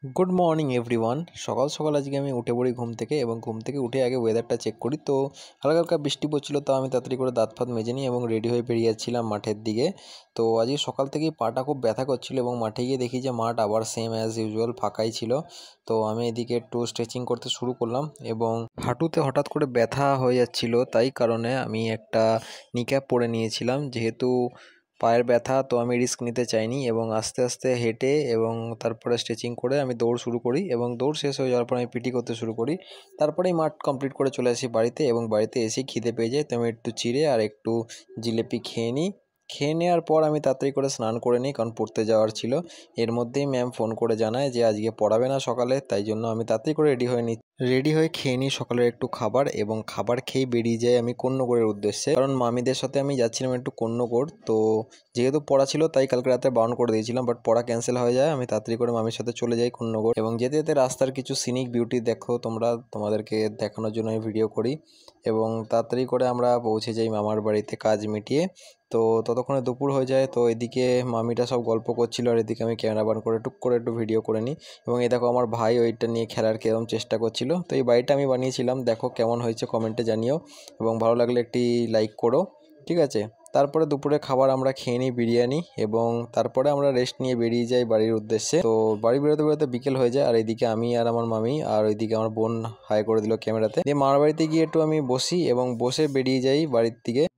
Good morning everyone. সকাল সকাল আজকে আমি উঠে পড়ি ঘুম থেকে এবং ঘুম থেকে উঠে আগে ওয়েদারটা চেক করি। তো হালকা হালকা বৃষ্টি পড়ছিল, তো আমি তাড়াতাড়ি করে দাঁত ফাত মেজে নিই এবং রেডি হয়ে বেরিয়ে যাচ্ছিলাম মাঠের দিকে। তো আজকে সকাল থেকেই পাটা খুব ব্যথা করছিল এবং মাঠে গিয়ে দেখি যে মাঠ আবার সেম অ্যাজ ইউজুয়াল ফাঁকাই ছিল। তো আমি এদিকে একটু স্ট্রেচিং করতে শুরু করলাম এবং হাঁটুতে হঠাৎ করে ব্যথা হয়ে যাচ্ছিল, তাই কারণে আমি একটা নি ক্যাপ পরে নিয়েছিলাম। যেহেতু পায়ের ব্যথা, তো আমি রিস্ক নিতে চাইনি এবং আস্তে আস্তে হেঁটে এবং তারপরে স্ট্রেচিং করে আমি দৌড় শুরু করি এবং দৌড় শেষ হয়ে যাওয়ার পর আমি পিটি করতে শুরু করি। তারপরেই মাঠ কমপ্লিট করে চলে আসি বাড়িতে এবং বাড়িতে এসেই খিদে পেয়ে যায়, তো আমি একটু চিড়ে আর একটু জিলিপি খেয়ে নিই। খেয়ে নেওয়ার পর আমি তাড়াতাড়ি করে স্নান করে নিই, কারণ পড়তে যাওয়ার ছিল। এর মধ্যেই ম্যাম ফোন করে জানায় যে আজকে পড়াবে না সকালে, তাই জন্য আমি তাড়াতাড়ি করে রেডি হয়ে খেয়ে নিই সকালের একটু খাবার এবং খাবার খেয়ে বেরিয়ে যাই আমি কোন্নগরের উদ্দেশ্যে, কারণ মামিদের সাথে আমি যাচ্ছিলাম একটু কোন্নগর। তো যেহেতু পড়া ছিল তাই কালকে রাতে বারণ করে দিয়েছিলাম, বাট পড়া ক্যান্সেল হয়ে যায়। আমি তাড়াতাড়ি করে মামির সাথে চলে যাই কোন্নগর এবং যেতে যেতে রাস্তার কিছু সিনিক বিউটি দেখো তোমরা, তোমাদেরকে দেখানোর জন্য আমি ভিডিও করি এবং তাড়াতাড়ি করে আমরা পৌঁছে যাই মামার বাড়িতে কাজ মিটিয়ে। তো ততক্ষণে দুপুর হয়ে যায়। তো এদিকে মামিটা সব গল্প করছিল আর এদিকে আমি ক্যামেরা বান করে টুক করে একটু ভিডিও করে নিই এবং এই দেখো আমার ভাই ওইটা নিয়ে খেলার কীরকম চেষ্টা করছিল। তো এই বাড়িটা আমি বানিয়েছিলাম, দেখো কেমন হয়েছে কমেন্টে জানিও এবং ভালো লাগলে একটি লাইক করো, ঠিক আছে। তারপরে দুপুরে খাবার আমরা খেয়ে নিই বিরিয়ানি এবং তারপরে আমরা রেস্ট নিয়ে বেরিয়ে যাই বাড়ির উদ্দেশ্যে। তো বাড়ি বেরোতে বেরোতে বিকেল হয়ে যায় আর এইদিকে আমি আর আমার মামি আর ওইদিকে আমার বোন হাই করে দিল ক্যামেরাতে। দিয়ে মামার বাড়িতে গিয়ে একটু আমি বসি এবং বসে বেরিয়ে যাই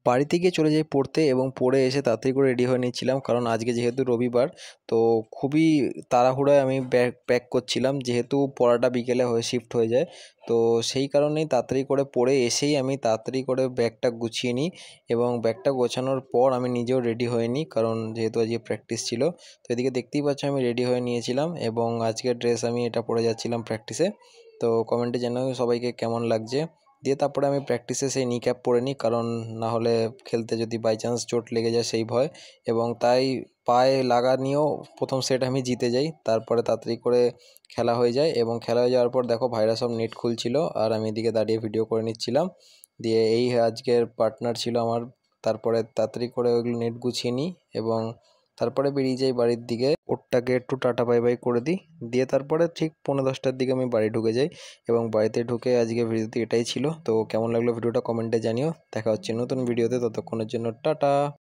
বাড়িতে গিয়ে চলে যাই পড়তে এবং পড়ে এসে তাড়াতাড়ি করে রেডি হয়ে নিচ্ছিলাম, কারণ আজকে যেহেতু রবিবার। তো খুবই তাড়াহুড়োয় আমি ব্যাগ প্যাক করছিলাম, যেহেতু পড়াটা বিকেলে হয়ে শিফট হয়ে যায়। তো সেই কারণেই তাড়াতাড়ি করে পড়ে এসেই আমি তাড়াতাড়ি করে ব্যাগটা গুছিয়ে নিই এবং ব্যাগটা গোছানোর পর আমি নিজেও রেডি হয়ে নিই, কারণ যেহেতু আজকে প্র্যাকটিস ছিল। তো এদিকে দেখতেই পাচ্ছ আমি রেডি হয়ে নিয়েছিলাম এবং আজকের ড্রেস আমি এটা পরে যাচ্ছিলাম প্র্যাকটিসে। তো কমেন্টে জানাও সবাইকে কেমন লাগছে। দিয়ে তারপরে আমি প্র্যাকটিসে সেই নি ক্যাপ পরে নিই, কারণ না হলে খেলতে যদি বাই চান্স চোট লেগে যায় সেই ভয়। এবং তাই পায়ে লাগা নিয়েও প্রথম সেট আমি জিতে যাই। তারপরে তাড়াতাড়ি করে খেলা হয়ে যায় এবং খেলা হয়ে যাওয়ার পর দেখো ভাইরা সব নেট খুলছিল আর আমি এদিকে দাঁড়িয়ে ভিডিও করে নিচ্ছিলাম। দিয়ে এই আজকের পার্টনার ছিল আমার। তারপরে তাড়াতাড়ি করে ওইগুলো নেট গুছিয়ে নিই এবং তারপরে বেরিয়ে যাই বাড়ির দিকে। ওরটাকে একটু টাটা বাই বাই করে দিই, দিয়ে তারপরে ঠিক 9:30টার দিকে আমি বাড়ি ঢুকে যাই এবং বাড়িতে ঢুকে আজকে ভিডিওতে এটাই ছিল। তো কেমন লাগলো ভিডিওটা কমেন্টে জানিও। দেখা হচ্ছে নতুন ভিডিওতে, ততক্ষণের জন্য টাটা।